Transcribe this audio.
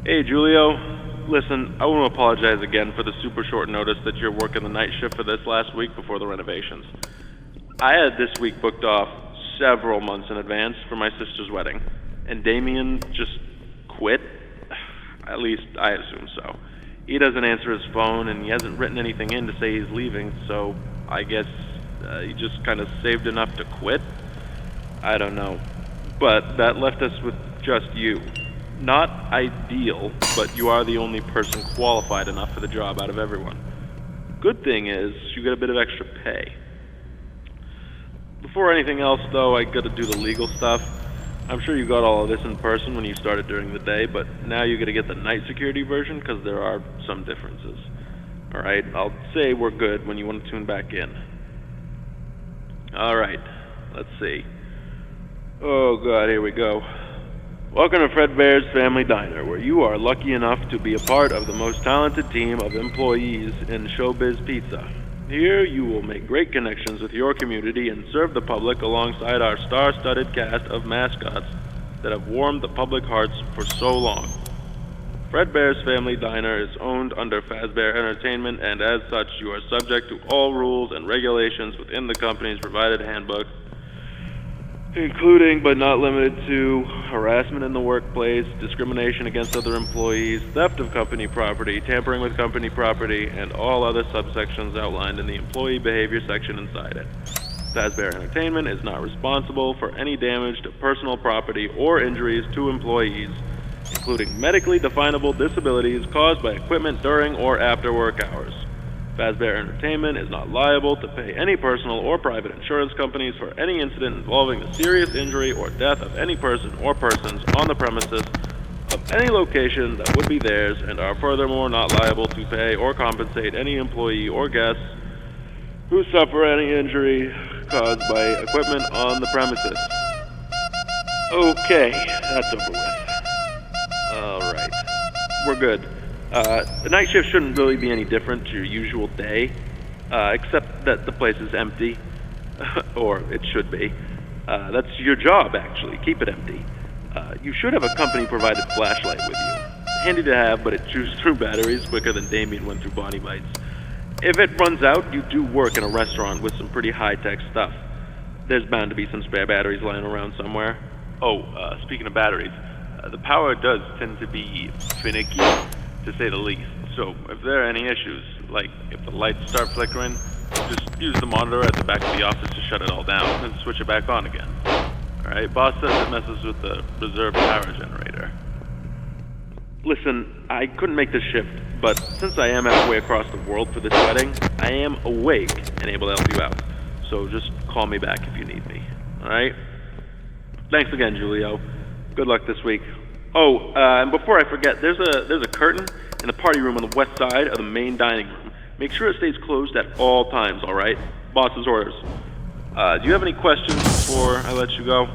Hey, Julio. Listen, I want to apologize again for the super short notice that you're working the night shift for this last week before the renovations. I had this week booked off several months in advance for my sister's wedding, and Damien just quit. At least I assume so. He doesn't answer his phone, and he hasn't written anything in to say he's leaving, so I guess he just kind of saved enough to quit? I don't know. But that left us with just you. Not ideal, but you are the only person qualified enough for the job out of everyone. Good thing is, you get a bit of extra pay. Before anything else, though, I gotta do the legal stuff. I'm sure you got all of this in person when you started during the day, but now you gotta get the night security version because there are some differences. Alright, I'll say we're good when you want to tune back in. Alright, let's see. Oh god, here we go. Welcome to Fredbears Family Diner, where you are lucky enough to be a part of the most talented team of employees in Showbiz Pizza. Here you will make great connections with your community and serve the public alongside our star-studded cast of mascots that have warmed the public hearts for so long. Fredbears Family Diner is owned under Fredbear Entertainment, and as such you are subject to all rules and regulations within the company's provided handbook, including but not limited to harassment in the workplace, discrimination against other employees, theft of company property, tampering with company property, and all other subsections outlined in the employee behavior section inside it. Fazbear Entertainment is not responsible for any damage to personal property or injuries to employees, including medically definable disabilities caused by equipment during or after work hours. Fazbear Entertainment is not liable to pay any personal or private insurance companies for any incident involving the serious injury or death of any person or persons on the premises of any location that would be theirs, and are furthermore not liable to pay or compensate any employee or guests who suffer any injury caused by equipment on the premises. Okay, that's over with. Alright, we're good. The night shift shouldn't really be any different to your usual day, except that the place is empty. Or it should be. That's your job, actually. Keep it empty. You should have a company-provided flashlight with you. Handy to have, but it chews through batteries quicker than Damien went through Bonnie Bites. If it runs out, you do work in a restaurant with some pretty high-tech stuff. There's bound to be some spare batteries lying around somewhere. Oh, speaking of batteries, the power does tend to be finicky, to say the least. So if there are any issues, like if the lights start flickering, just use the monitor at the back of the office to shut it all down and switch it back on again. Alright, boss says it messes with the reserve power generator. Listen, I couldn't make this shift, but since I am halfway across the world for this wedding, I am awake and able to help you out. So just call me back if you need me. Alright? Thanks again, Julio. Good luck this week. Oh, and before I forget, there's a curtain in the party room on the west side of the main dining room. Make sure it stays closed at all times, alright? Boss's orders. Do you have any questions before I let you go?